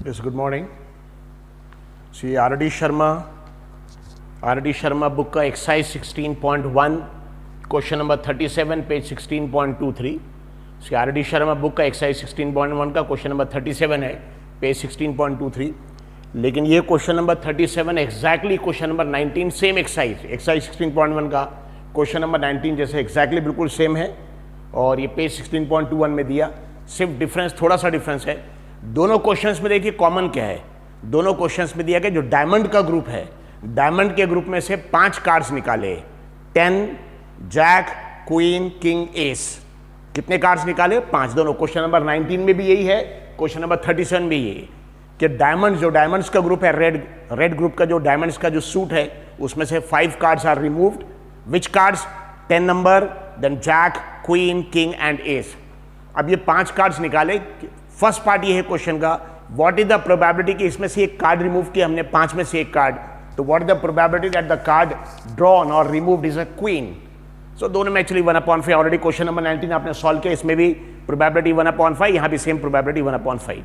Yes, good morning. See, R.D. Sharma book का exercise 16.1 question number 37 page 16.23. See, R.D. Sharma book का exercise 16.1 का question number 37 है page 16.23. लेकिन ये question number 37 exactly question number 19 same exercise 16.1 का question number 19 जैसे exactly बिल्कुल same है और ये पेज 16.21 में दिया. सिर्फ डिफरेंस थोड़ा सा डिफरेंस है. दोनों क्वेश्चंस में देखिए कॉमन क्या है. दोनों क्वेश्चंस में दिया गया जो डायमंड का ग्रुप है, डायमंड के ग्रुप में से 5 कार्ड्स निकाले, 10, जैक, क्वीन, किंग, एस. कितने कार्ड्स निकाले? 5. दोनों क्वेश्चन नंबर 19 में भी यही है, क्वेश्चन नंबर 37 में भी यही है कि डायमंड जो डायमंड्स का ग्रुप है, रेड ग्रुप का जो डायमंड्स का जो सूट है उसमें से 5 cards are removed. Which cards? 10 number, then jack, queen, king and ace. अब ये 5 कार्ड्स निकाले. फर्स्ट पार्ट ये है क्वेश्चन का, व्हाट इज द प्रोबेबिलिटी कि इसमें से एक कार्ड रिमूव किया हमने, 5 में से एक कार्ड, तो what is the probability that the card drawn और रिमूव्ड इज अ क्वीन. सो दोनों में एक्चुअली 1/5. ऑलरेडी क्वेश्चन नंबर 19 आपने सॉल्व किया, इसमें भी प्रोबेबिलिटी 1/5, यहाँ भी same probability 1/5.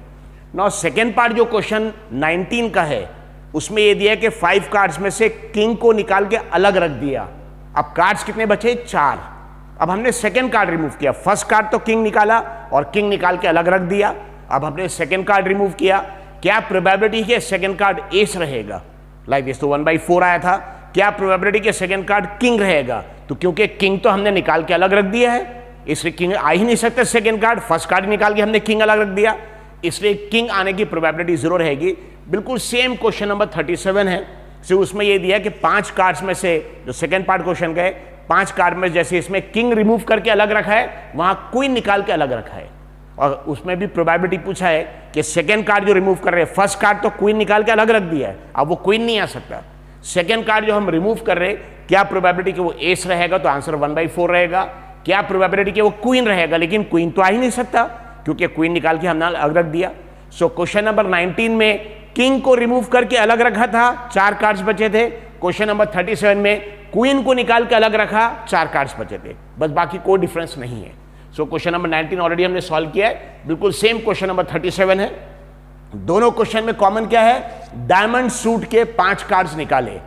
Now second part जो क्वेश्चन 19 का है उसमें ये दिया कि 5 कार्ड्स में से किंग को निकाल के अलग रख दिया. अब कार्ड्स कितने बचे? 4. अब हमने सेकेंड कार्ड रिमूव किया. फर्स्ट कार्ड तो किंग निकाला और किंग निकाल के अलग रख दिया. अब हमने सेकेंड कार्ड रिमूव किया. क्या प्रोबेबिलिटी है सेकेंड कार्ड एस रहेगा? लाइक दिस तो 1/4 आया था. क्या प्रोबेबिलिटी के सेकेंड कार्ड किंग रहेगा? तो क्योंकि किंग तो हमने निकाल के अलग रख दिया है, इसलिए किंग आ ही नहीं सकता सेकेंड कार्ड. फर्स्ट कार्ड निकाल के हमने किंग अलग रख दिया, इसलिए किंग आने की प्रोबेबिलिटी 0 रहेगी. बिल्कुल सेम क्वेश्चन नंबर 37 है. सो उसमें यह दिया कि 5 कार्ड्स में से जो सेकेंड पार्ट क्वेश्चन का है, 5 कार्ड में जैसे इसमें किंग रिमूव करके अलग रखा है, वहां क्वीन निकाल के अलग रखा है. और उसमें भी प्रोबेबिलिटी पूछा है कि सेकेंड कार्ड जो रिमूव कर रहे हैं, फर्स्ट कार्ड तो क्वीन निकाल के अलग रख दिया है, अब वो क्वीन नहीं आ सकता. सेकेंड कार्ड जो हम रिमूव कर रहे हैं, क्या प्रोबेबिलिटी कि वो एस रहेगा? तो आंसर 1/4 रहेगा. क्या प्रोबेबिलिटी कि वो क्वीन रहेगा? लेकिन क्वीन तो आ ही नहीं सकता क्योंकि क्वीन निकाल के हमने अलग रख दिया. सो क्वेश्चन नंबर 19 में किंग को रिमूव करके अलग रखा था, 4 कार्ड्स बचे थे. क्वेश्चन नंबर 37 में क्वीन को निकाल के अलग रखा, 4 कार्ड्स बचे थे. बस बाकी कोई डिफरेंस नहीं है. सो क्वेश्चन नंबर 19 ऑलरेडी हमने सॉल्व किया है, बिल्कुल सेम क्वेश्चन नंबर 37 है. दोनों क्वेश्चन में कॉमन क्या है? डायमंड सूट के 5 कार्ड्स निकाले,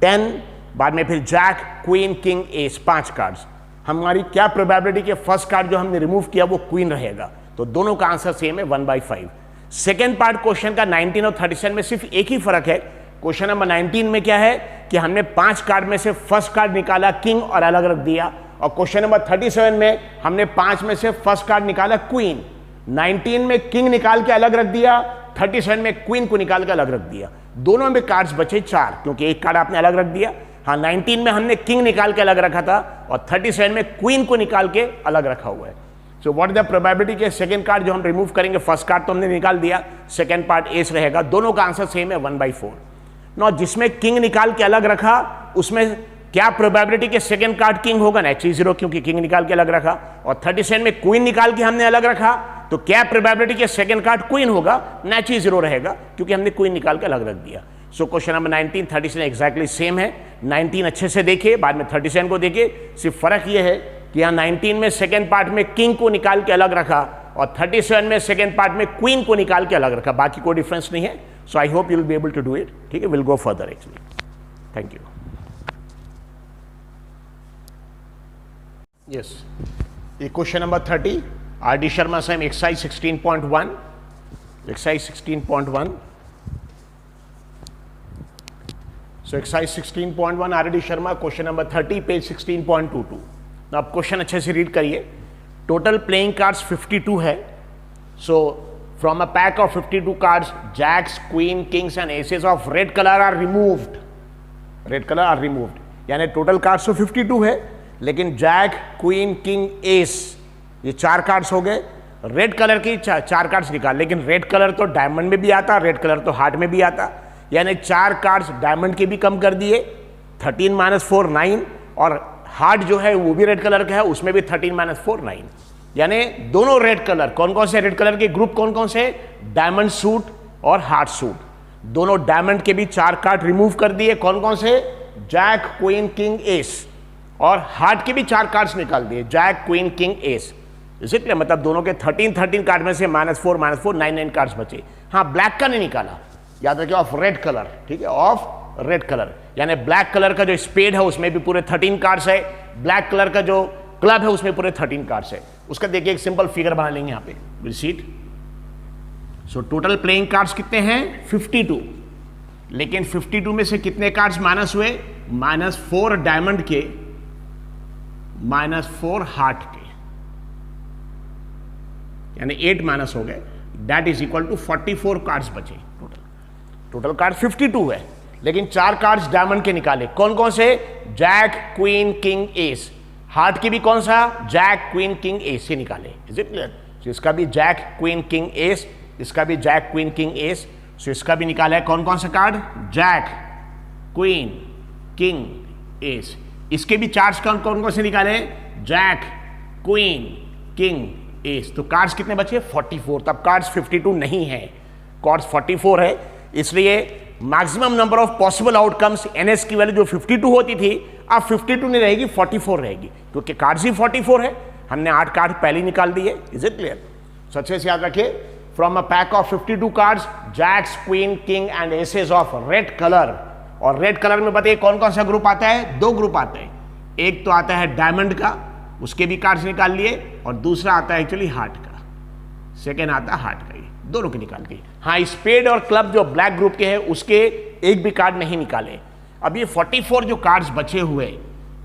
10, बाद में फिर jack, queen, king, ace, 5 cards. हमारी क्या प्रोबेबिलिटी के फर्स्ट कार्ड जो हमने रिमूव किया वो क्वीन रहेगा? तो दोनों का आंसर सेम है, 1/5. सेकेंड पार्ट क्वेश्चन का 19 और 37 में सिर्फ एक ही फर्क है. क्वेश्चन नंबर 19 में क्या है कि हमने 5 कार्ड में से फर्स्ट कार्ड निकाला किंग और अलग रख दिया, और क्वेश्चन नंबर 37 में हमने 5 में से फर्स्ट कार्ड निकाला क्वीन. 19 में किंग निकाल के अलग रख दिया, 37 में क्वीन को निकाल के अलग रख दिया. दोनों में कार्ड्स बचे 4 क्योंकि एक कार्ड आपने अलग रख दिया. हाँ, 19 में हमने किंग निकाल के अलग रखा था और 37 में क्वीन को निकाल के अलग रखा हुआ है. So what is the probability के सेकंड कार्ड जो हम रिमूव करेंगे, फर्स्ट कार्ड तो हमने निकाल दिया, सेकंड पार्ट एस रहेगा. दोनों का आंसर सेम है, 1/4. नो, जिसमें किंग निकाल के अलग रखा उसमें क्या प्रोबेबिलिटी के सेकंड कार्ड किंग होगा? नेचुरली 0 क्योंकि किंग निकाल के अलग रखा. और 37 में क्वीन निकाल के हमने अलग रखा, तो क्या प्रोबेबिलिटी के सेकंड कार्ड क्वीन होगा? नेचुरली 0 रहेगा क्योंकि हमने क्वीन निकाल के अलग रख दिया. So question number 19 37 exactly same है. 19 अच्छे से देखिए, बाद में 37 को देखिए. सिर्फ फर्क यह है कि यहाँ 19 में सेकेंड पार्ट में किंग को निकाल के अलग रखा और 37 में सेकेंड पार्ट में क्वीन को निकाल के अलग रखा. बाकी कोई डिफरेंस नहीं है. So I hope you will be able to do it. ठीक है, will go further actually. Thank you. Yes, ये question number 30 R.D. Sharma sahab, exercise 16.1. Exercise 16.1. So exercise 16.1 R.D. Sharma, question number 30, page 16.22. अब क्वेश्चन अच्छे से रीड करिए. Total playing cards 52 है. So from a pack of 52 cards, jacks, queen, kings and aces of red colour are removed. Red colour are removed यानी total cards तो 52 है, लेकिन Jack, queen, king, S ये 4 cards हो गए. Red colour की 4 cards निकाल. लेकिन रेड कलर तो डायमंड में भी आता, रेड कलर तो हार्ट में भी आता, यानी 4 कार्ड्स डायमंड के भी कम कर दिए. 13 - 4 9, और हार्ट जो है वो भी रेड कलर का है, उसमें भी 13 - 4 9. यानी दोनों रेड कलर. कौन कौन से रेड कलर के ग्रुप? कौन कौन से? डायमंड सूट और हार्ट सूट. दोनों डायमंड के भी 4 कार्ड रिमूव कर दिए. कौन कौन से? Jack, queen, king, ace. और हार्ट के भी 4 कार्ड्स निकाल दिए, jack, queen, king, ace. Is it clear? मतलब दोनों के 13 कार्ड में से -4 9 कार्ड्स बचे। हाँ, ब्लैक का नहीं निकाला, याद रखिए, ऑफ रेड कलर, ठीक है, ऑफ रेड कलर, यानी ब्लैक कलर का जो स्पेड है उसमें भी पूरे 13 कार्ड्स है, ब्लैक कलर का जो क्लब है उसमें पूरे 13 कार्ड्स है। उसका देखिए एक सिंपल फिगर बना लेंगे यहाँ पे, receipt. So total playing cards कितने हैं? 52, लेकिन 52 में से कितने कार्ड्स माइनस हुए? -4 डायमंड के, -4 हार्ट के, यानी 8 माइनस हो गए। That is equal to 44 cards बचे टोटल कार्ड 52 है, लेकिन 4 कार्ड्स डायमंड के निकाले। कौन कौन से? Jack, queen, king, ace. Heart की भी कौन सा? जैक, क्वीन, किंग, एस से निकाले। Is it clear? सो इसका भी जैक, क्वीन, किंग, एस, इसका भी jack, queen, king, ace. So इसका भी निकाला है कौन कौन सा card? Jack, queen, king, ace. इसके भी चार्ज कौन कौन से निकाले? Jack, queen, king, ace. तो कार्ड्स कितने बचे? 44। तब कार्ड्स 52 नहीं है, कार्ड्स 44 है। इसलिए maximum number of possible outcomes, NS की वैल्यू जो 52 होती थी अब 52 नहीं रहेगी, 44 रहेगी, क्योंकि कार्ड्स ही 44 है। हमने 8 कार्ड पहले निकाल दिए। Is it clear? सो अच्छे से याद रखिए, from a pack of 52 cards, jacks, queen, king and aces of red colour. और रेड कलर में बताइए कौन कौन सा ग्रुप आता है? 2 ग्रुप आते हैं। एक तो आता है डायमंड का, उसके भी कार्ड्स निकाल लिए, और दूसरा आता है एक्चुअली हार्ट का, सेकेंड आता है हार्ट का, दोनों के निकाल दिए। हाँ, स्पेड और क्लब जो ब्लैक ग्रुप के हैं उसके एक भी कार्ड नहीं निकाले। अब ये 44 जो कार्ड्स बचे हुए,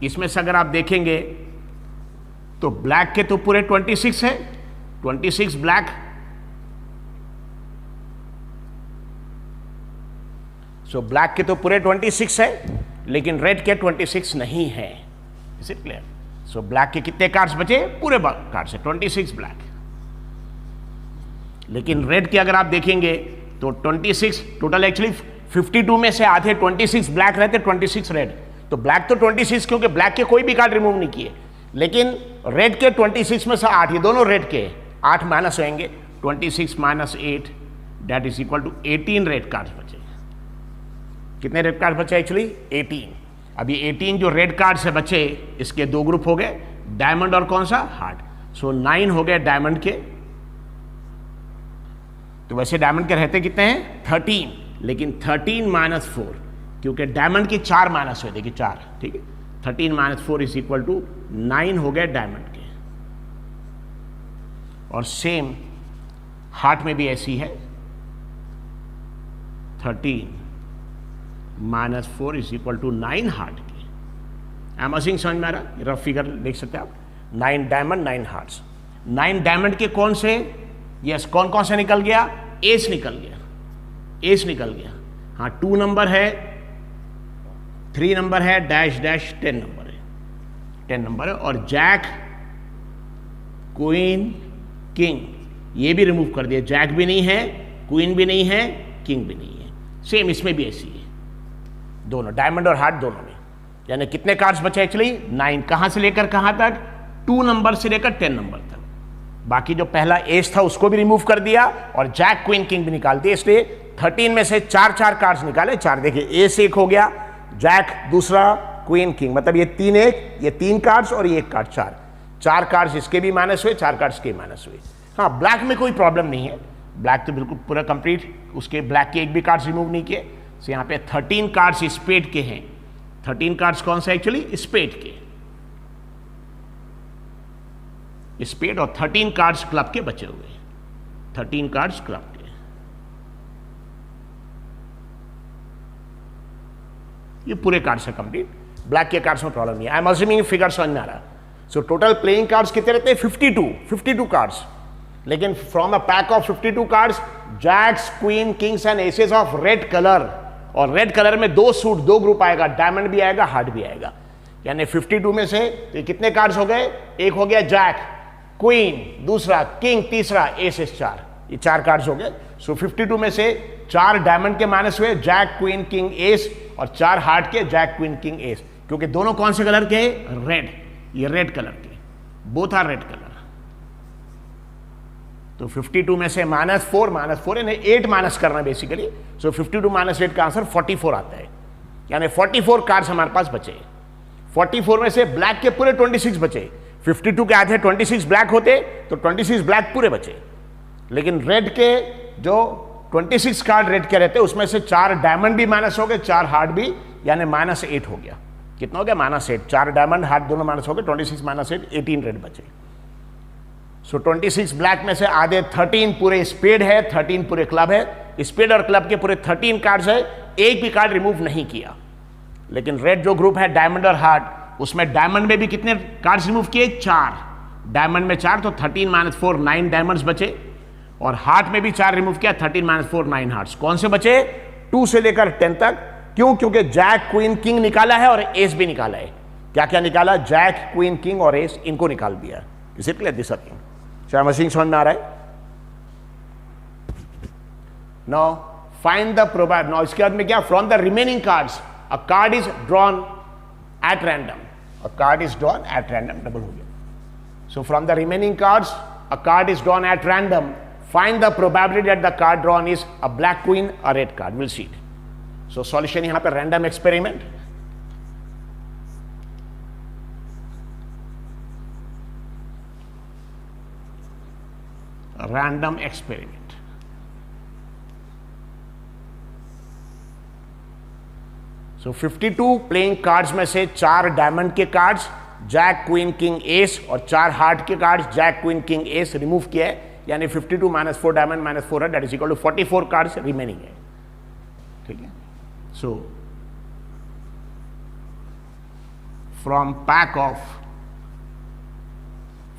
इसमें से अगर आप देखेंगे तो ब्लैक के तो पूरे 26 है, 26 ब्लैक, सो ब्लैक के तो पूरे 26 है, लेकिन रेड के 26 नहीं है। Is it clear? So black के कितने कार्ड्स बचे? पूरे कार्ड्स है 26 ब्लैक। लेकिन रेड के अगर आप देखेंगे तो 26 टोटल, एक्चुअली 52 में से आधे 26 ब्लैक रहते, 26 रेड। तो ब्लैक तो 26, क्योंकि ब्लैक के कोई भी कार्ड रिमूव नहीं किए, लेकिन रेड के 26 में से 8, ये दोनों रेड के 8 माइनस होंगे, 26 - 8 that is equal to 18 red cards बचे। कितने रेड कार्ड बचे? एक्चुअली 18। अभी 18 जो रेड कार्ड से बचे, इसके 2 ग्रुप हो गए, डायमंड और कौन सा? हार्ट। सो 9 हो गए डायमंड के। तो वैसे डायमंड के रहते कितने हैं? 13, लेकिन 13 - 4, क्योंकि डायमंड की 4 माइनस हुए, देखिए 4, ठीक है। 13 - 4 इज इक्वल टू 9 हो गए डायमंड के। और सेम हार्ट में भी ऐसी है, 13 - 4 इज इक्वल टू 9 हार्ट की। आई एम असिंग समझ में आ रहा? रफ फिगर देख सकते हैं आप, 9 डायमंड 9 हार्ट्स। 9 डायमंड के कौन से? यस, कौन कौन से निकल गया? एस निकल गया, एस निकल गया। हाँ, 2 नंबर है, 3 नंबर है, डैश डैश 10 नंबर है, 10 नंबर है। और जैक, क्वीन, किंग ये भी रिमूव कर दिया, जैक भी नहीं है, क्वीन भी नहीं है, किंग भी नहीं है। सेम इसमें भी ऐसी है, दोनों डायमंड और हार्ट दोनों में। यानी कितने कार्ड्स बचे एक्चुअली? 9। कहां से लेकर कहां तक? 2 नंबर से लेकर 10 नंबर तक। बाकी जो पहला एस था उसको भी रिमूव कर दिया, और जैक, क्वीन, किंग भी निकाल दिए। इसलिए 13 में से 4 कार्ड्स निकाले। 4 देखिए, एस 1 हो गया, जैक दूसरा, क्वीन, किंग, मतलब ये 3 1, ये 3 कार्ड्स और ये 1 कार्ड, 4 कार्ड्स इसके भी माइनस हुए, 4 कार्ड्स के माइनस हुए। हाँ, ब्लैक में कोई प्रॉब्लम नहीं है, ब्लैक तो बिल्कुल पूरा कंप्लीट, उसके ब्लैक के एक भी कार्ड्स रिमूव नहीं किए। तो यहाँ पे 13 कार्ड्स स्पेड के हैं। 13 कार्ड्स कौन सा? एक्चुअली स्पेड के, स्पेड, और 13 कार्ड्स क्लब के बचे हुए, 13 कार्ड्स क्लब के। ये पूरे कार्ड्स है कंप्लीट, ब्लैक के कार्ड्स में प्रॉब्लम नहीं है। आई एम अज्यूमिंग फिगर समझ में आ रहा। सो टोटल प्लेइंग कार्ड्स कितने रहते हैं? 52 कार्ड्स, लेकिन from a pack of 52 cards, jacks, queen, kings and aces of red colour, और रेड कलर में 2 सूट, 2 ग्रुप आएगा, डायमंड भी आएगा, हार्ट भी आएगा। यानी 52 में से तो कितने कार्ड्स हो गए? एक हो गया जैक, क्वीन दूसरा, किंग तीसरा, एसेस 4, ये 4 कार्ड्स हो गए। सो 52 में से 4 डायमंड के माइनस हुए, जैक, क्वीन, किंग, एस, और 4 हार्ट के, जैक, क्वीन, किंग, एस, क्योंकि दोनों कौन से कलर के? रेड, ये रेड कलर के, बोथ आर रेड कलर। तो 52 में से -4 यानी 8 माइनस करना बेसिकली। सो 52 - 8 का आंसर 44 आता है, यानी 44 कार्ड्स हमारे पास बचे। 44 में से ब्लैक के पूरे 26 बचे, 52 के आधे 26 ब्लैक होते तो 26 ब्लैक पूरे बचे, लेकिन रेड के जो 26 कार्ड रेड के रहते उसमें से 4 डायमंड भी माइनस हो गए, 4 हार्ट भी, यानी -8 हो गया। कितना हो गया? -8। 4 डायमंड हार्ट दोनों माइनस हो गए, 26 - 8, 18 रेड बचे। सो 26 ब्लैक में से आधे 13 पूरे स्पेड है, 13 पूरे क्लब है। स्पेड और क्लब के पूरे 13 कार्ड्स है, एक भी कार्ड रिमूव नहीं किया। लेकिन रेड जो ग्रुप है डायमंड और हार्ट, उसमें डायमंड में भी कितने कार्ड्स रिमूव किए? 4। डायमंड में 4 तो 13 - 4 9 डायमंड्स बचे, और हार्ट में भी 4 रिमूव किया, 13 - 4 9 हार्ट्स। कौन से बचे? 2 से लेकर 10 तक। क्यों? क्योंकि जैक क्वीन किंग निकाला है और एस भी निकाला है। क्या क्या निकाला? जैक क्वीन किंग और एस, इनको निकाल दिया। Is it clear? This thing चाहे मशीन समझ में आ रहा है? Now find the probability. Now इसके बाद में क्या? From the remaining cards a card is drawn at random. A card is drawn at random, double हो गया। So from the remaining cards a card is drawn at random, find the probability that the card drawn is a black queen, a red card. Will see it. So solution यहां पे random experiment, random experiment. So 52 playing cards में से 4 diamond के cards jack queen king ace और 4 heart के cards jack queen king ace remove किया है, यानी 52 - 4 डायमंड -4 है, that is equal to 44 cards remaining है। ठीक है। So from pack of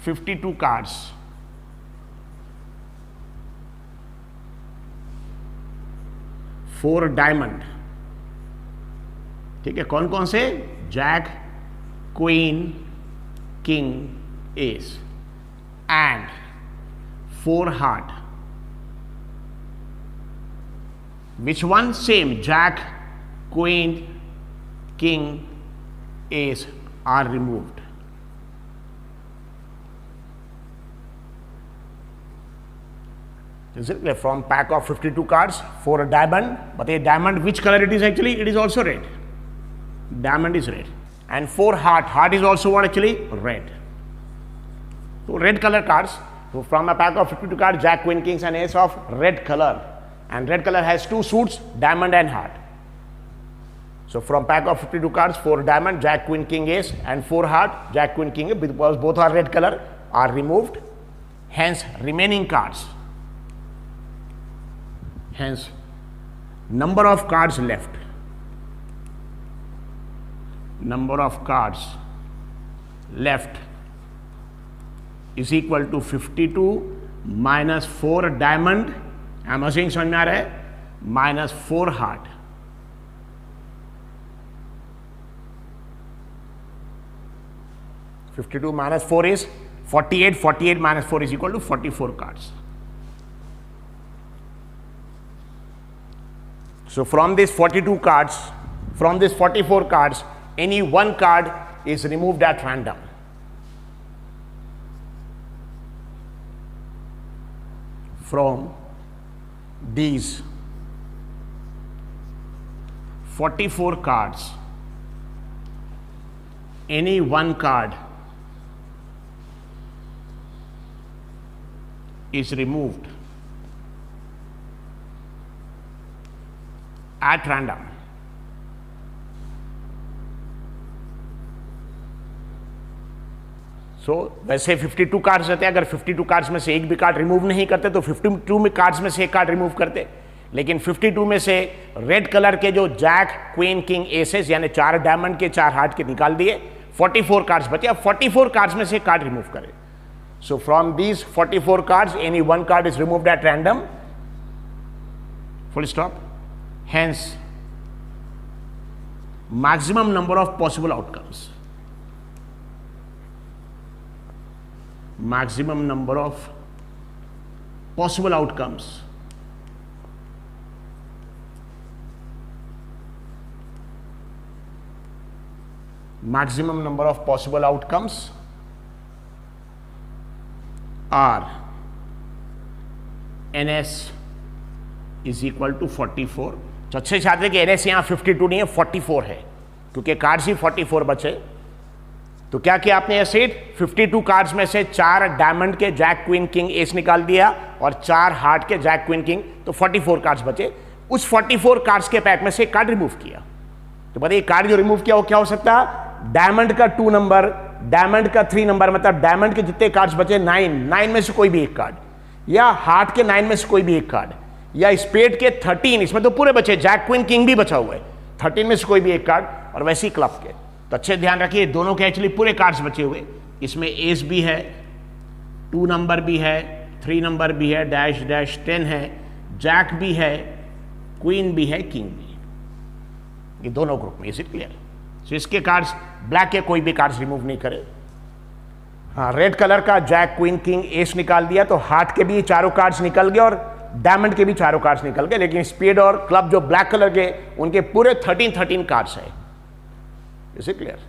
52 cards, 4 diamond, ठीक है, कौन कौन से? Jack queen king ace and 4 heart. Which one? Same, jack queen king ace are removed. Is it clear? From pack of 52 cards, 4 diamond, but a diamond, which color it is actually? It is also red. Diamond is red. And 4 heart. Heart is also what actually? Red. So red color cards. So from a pack of 52 cards, Jack, Queen, Kings and Ace of red color. And red color has 2 suits, diamond and heart. So from pack of 52 cards, 4 diamond, Jack, Queen, King, Ace and 4 heart, Jack, Queen, King, because both are red color, are removed. Hence remaining cards. Hence number of cards left, number of cards left is equal to 52 minus 4 diamond, I'm assuming समझ में आ रहा है, minus 4 heart. (52 minus 4 is 48. 48 minus 4 is equal to 44 cards. So from these 42 cards, from these 44 cards, any one card is removed at random. From these 44 cards, any one card is removed at random. सो वैसे 52 cards रहते हैं, अगर 52 cards में से एक भी card remove नहीं करते तो 52 में कार्ड्स में से एक कार्ड रिमूव करते, लेकिन 52 में से रेड कलर के जो जैक, क्वीन, किंग, एसेस यानी 4 डायमंड के 4 हार्ट के निकाल दिए, 44 कार्ड्स बचे। अब 44 कार्ड्स में से कार्ड रिमूव करें। So from these 44 cards any one card is removed at random, full stop. Hence, maximum number of possible outcomes. Maximum number of possible outcomes maximum number of possible outcomes are NS is equal to 44. तो अच्छे छात्र कि NS यहाँ 52 नहीं है, 44 है, क्योंकि cards ही 44 बचे। तो क्या किया आपने ऐसे 52 कार्ड्स में से 4 डायमंड के जैक क्वीन किंग एस निकाल दिया और 4 हार्ट के जैक क्वीन किंग, तो 44 कार्ड्स बचे। उस 44 कार्ड्स के पैक में से एक कार्ड रिमूव किया। तो बताइए कार्ड जो रिमूव किया वो क्या हो सकता है? डायमंड का 2 नंबर, डायमंड का 3 नंबर, मतलब डायमंड के जितने कार्ड्स बचे 9 में से कोई भी एक कार्ड, या हार्ट के 9 में से कोई भी एक कार्ड, या स्पेड के 13, इसमें तो पूरे बचे, जैक क्वीन किंग भी बचा हुआ है, 13 में से कोई भी एक कार्ड, और वैसे ही क्लब के। तो अच्छे ध्यान रखिए दोनों के एक्चुअली पूरे कार्ड्स बचे हुए, इसमें एस भी है, 2 नंबर भी है, 3 नंबर भी है, डैश डैश 10 है, जैक भी है, क्वीन भी है, किंग भी है, ये दोनों ग्रुप में। Is it clear? सो इसके कार्ड्स, ब्लैक के कोई भी कार्ड्स रिमूव नहीं करे। हाँ, रेड कलर का जैक क्वीन किंग एस निकाल दिया, तो हार्ट के भी चारों कार्ड्स निकल गए और डायमंड के भी चारों कार्ड्स निकल गए, लेकिन स्पेड और क्लब जो ब्लैक कलर के, उनके पूरे 13 कार्ड्स है। Is it clear?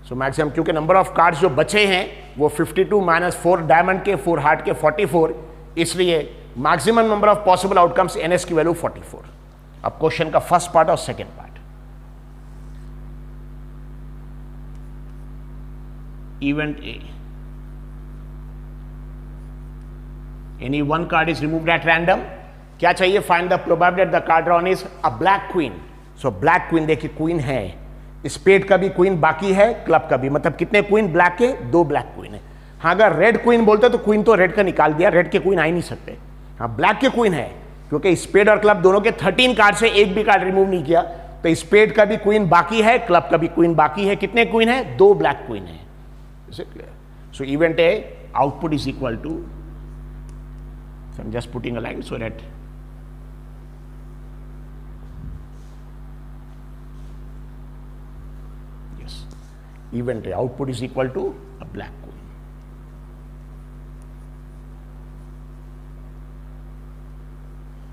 So maximum, क्योंकि नंबर ऑफ कार्ड्स जो बचे हैं वो 52 माइनस 4 डायमंड के, 4 हार्ट के, 44, इसलिए maximum number of possible outcomes NS की वैल्यू 44। अब क्वेश्चन का फर्स्ट पार्ट और second part. Event A, any one card is removed at random, क्या चाहिए? find the probability that the card drawn is a black queen। so black queen, देखिए queen है, spade का भी queen बाकी है, क्लब का भी, मतलब कितने क्वीन ब्लैक के? 2 ब्लैक क्वीन है। हाँ, अगर रेड क्वीन बोलते तो क्वीन तो रेड का निकाल दिया, रेड के क्वीन आ ही नहीं सकते। हाँ, ब्लैक के क्वीन है, क्योंकि स्पेड और क्लब दोनों के 13 कार्ड से एक भी कार्ड रिमूव नहीं किया, तो स्पेड का भी क्वीन बाकी है, क्लब का भी क्वीन बाकी है। कितने क्वीन है? 2 ब्लैक क्वीन है। So event A output is equal to, so I'm just putting a line so that yes, event output is equal to a black queen.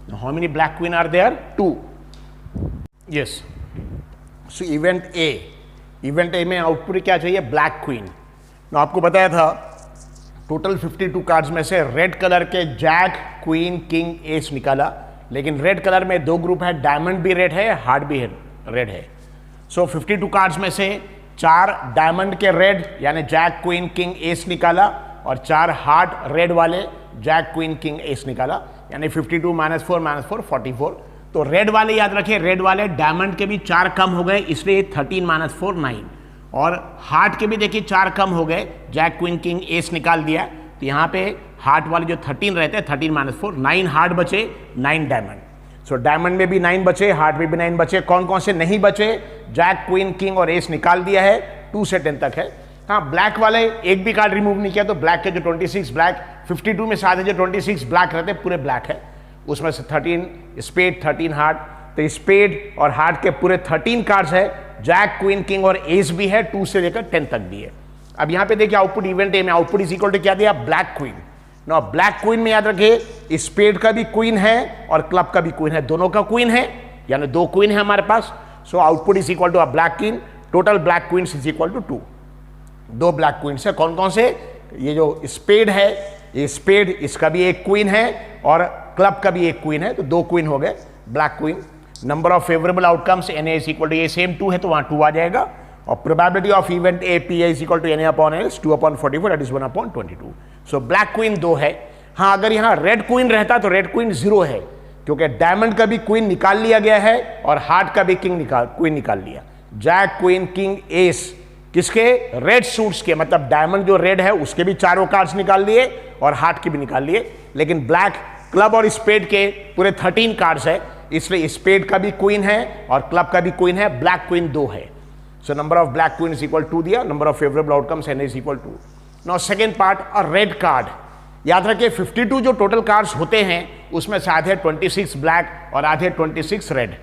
Now how many black queen are there? 2. yes, so event A में output क्या चाहिए? Black queen. ना आपको बताया था total 52 cards में से red colour के जैक क्वीन किंग एस निकाला, लेकिन रेड कलर में 2 ग्रुप है, डायमंड भी रेड है, हार्ट भी रेड है। सो 52 कार्ड्स में से 4 डायमंड के रेड यानी जैक क्वीन किंग एस निकाला, और 4 हार्ट रेड वाले जैक क्वीन किंग एस निकाला, यानी 52 माइनस 4 44। तो रेड वाले याद रखिए, रेड वाले डायमंड के भी 4 कम हो गए, इसलिए 13 माइनस 4 9, और हार्ट के भी देखिए 4 कम हो गए, जैक क्वीन किंग एस निकाल दिया, तो यहाँ पे हार्ट वाले जो 13 रहते हैं, 13 माइनस 4 9 हार्ट बचे, 9 डायमंड। सो डायमंड में भी 9 बचे, हार्ट में भी 9 बचे। कौन कौन से नहीं बचे? जैक क्वीन किंग और एस निकाल दिया है, 2 से 10 तक है। हाँ, ब्लैक वाले एक भी कार्ड रिमूव नहीं किया, तो ब्लैक के जो 26 ब्लैक 52 में साथ जो 26 ब्लैक रहते पूरे ब्लैक है, उसमें से 13 स्पेड 13 हार्ट, तो स्पेड और हार्ट के पूरे 13 कार्ड्स है, जैक क्वीन किंग और एस भी है, 2 से लेकर 10 तक भी है। अब यहां पे देखिए आउटपुट इवेंट ए में आउटपुट इज इक्वल टू क्या दिया? Black queen. No, black queen में याद रखिए स्पेड का भी क्वीन है और क्लब का भी क्वीन है, दोनों का क्वीन है, यानी 2 क्वीन है हमारे पास। So output is equal to a black queen, total black queens is equal to 2। 2 black queens है, कौन कौन से? ये जो स्पेड है, ये स्पेड, इसका भी एक क्वीन है और क्लब का भी एक क्वीन है, तो 2 क्वीन हो गए black queen. Number of favourable outcomes N A is equal to, ये सेम 2 है तो वहां 2 आ जाएगा, और probability of event A P is equal to N A upon L 2/44, that is 1/22। So black queen 2 है। हाँ, अगर यहां रेड क्वीन रहता तो रेड क्वीन 0 है, क्योंकि डायमंड का भी क्वीन निकाल लिया गया है और हार्ट का भी क्वीन निकाल लिया। जैक क्वीन किंग एस किसके? रेड सूट्स के, मतलब डायमंड जो रेड है उसके भी 4 कार्ड्स निकाल लिए और हार्ट के भी निकाल लिए, लेकिन ब्लैक क्लब और स्पेड के पूरे 13 कार्ड्स है, इसलिए स्पेड का भी क्वीन है और क्लब का भी क्वीन है, ब्लैक क्वीन 2 है। So number of black queen is equal 2 दिया, number of favourable outcomes N is equal 2। Now second part, a red card. याद रखिए 52 जो टोटल कार्ड्स होते हैं उसमें से आधे 26 ब्लैक और आधे 26 रेड,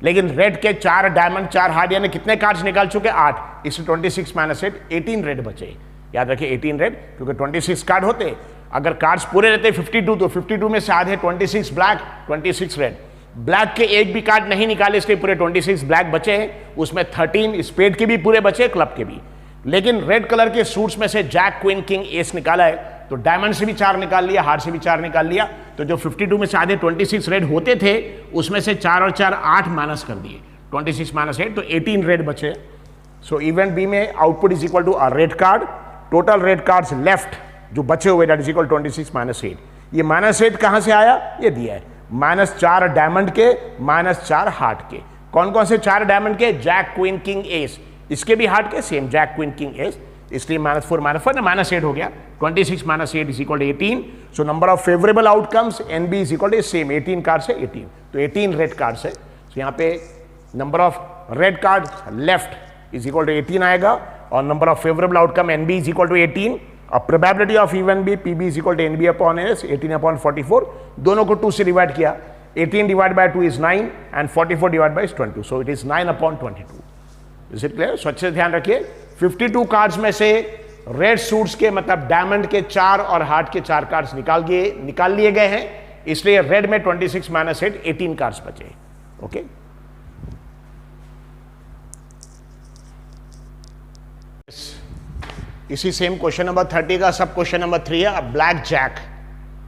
लेकिन रेड के 4 डायमंड 4 हार्ड, यानी कितने कार्ड्स निकाल चुके? 8, इसलिए 26 माइनस 8 18 रेड बचे। याद रखिए 18 रेड, क्योंकि 26 कार्ड होते, अगर कार्ड्स पूरे रहते 52 तो 52 में से आधे 26 ब्लैक 26 रेड। ब्लैक के एक भी कार्ड नहीं निकाले, इसलिए पूरे 26 ब्लैक बचे हैं, उसमें 13 स्पेड के भी पूरे बचे, क्लब के भी। लेकिन रेड कलर के सूट्स में से जैक क्वीन किंग एस निकाला है, तो डायमंड से भी 4 निकाल लिया, हार्ट से भी 4 निकाल लिया, तो जो 52 में से आधे 26 रेड होते थे उसमें से 4 और 4 8 माइनस कर दिए, 26 माइनस 8 तो 18 रेड बचे। सो इवेंट बी में output is equal to a red card, total red cards left जो बचे हुए दैट इज इक्वल 26 माइनस 8। ये माइनस 8 कहां से आया, ये दिया है, -4 डायमंड के, -4 हार्ट के। कौन कौन से 4 डायमंड के, जैक क्वीन किंग एस, इसके भी हार्ट के same jack queen king ace, इसलिए -4 -8 हो गया। 26 minus 8 is equal to 18। So number of favourable outcomes N B is equal to same, 18 cards है 18, तो 18 रेड कार्ड्स है। सो यहाँ पे number of red card left is equal to 18 आएगा और number of favourable outcome N B is equal to 18 और probability of event B P B is equal to N B upon S 18/44। दोनों को 2 से divide किया, 18 divide by 2 is 9 and 44 divide by 22, so it is 9/22। Is it clear? So अच्छे से ध्यान रखिए, 52 cards में से रेड सूट्स के मतलब डायमंड के 4 और हार्ट के 4 कार्ड्स निकाल लिए गए हैं, इसलिए रेड में 26 माइनस 8 18 कार्ड्स बचे। ओके, इसी सेम क्वेश्चन नंबर 30 का सब क्वेश्चन नंबर 3 है। अब ब्लैक जैक,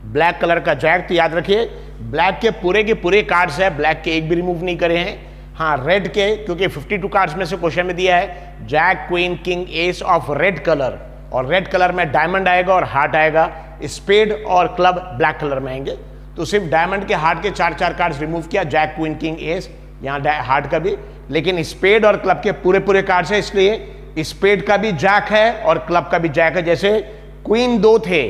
ब्लैक कलर का जैक, तो याद रखिए ब्लैक के पूरे कार्ड्स है, ब्लैक के एक भी रिमूव नहीं करे हैं। हाँ, रेड के, क्योंकि 52 कार्ड्स में से क्वेश्चन में दिया है jack queen king ace of red colour, और रेड कलर में डायमंड आएगा और हार्ट आएगा, स्पेड और क्लब ब्लैक कलर में आएंगे। तो सिर्फ डायमंड के हार्ट के 4 कार्ड्स रिमूव किया, जैक क्वीन किंग एस, यहाँ हार्ट का भी, लेकिन स्पेड और क्लब के पूरे कार्ड्स है, इसलिए स्पेड का भी जैक है और क्लब का भी जैक है। जैसे क्वीन 2 थे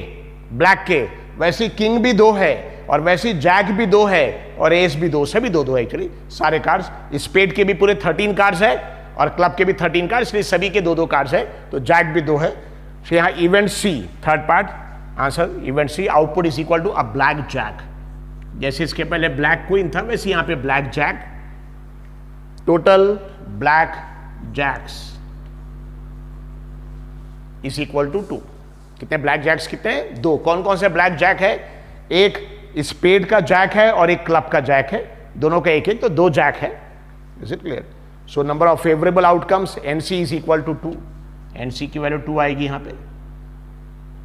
ब्लैक के, वैसे किंग भी 2 है और वैसे जैक भी 2 है और एस भी 2, सभी 2 है एक्चुअली सारे कार्ड्स। स्पेड के भी पूरे 13 कार्ड्स है और क्लब के भी 13 कार्ड्स, इसलिए सभी के 2 कार्ड्स है, तो जैक भी 2 है। तो यहाँ event C, third part answer event C, output is equal to a black jack. जैसे इसके पहले ब्लैक क्वीन था, वैसे यहाँ पे black jack, total black jacks is equal to 2। कितने ब्लैक जैक्स कितने हैं? 2। कौन कौन से ब्लैक जैक है? एक स्पेड का जैक है और एक क्लब का जैक है, दोनों का एक, तो 2 जैक है। Is it clear? So number of favourable outcomes NC is equal to 2, NC की वैल्यू 2 आएगी यहाँ पे,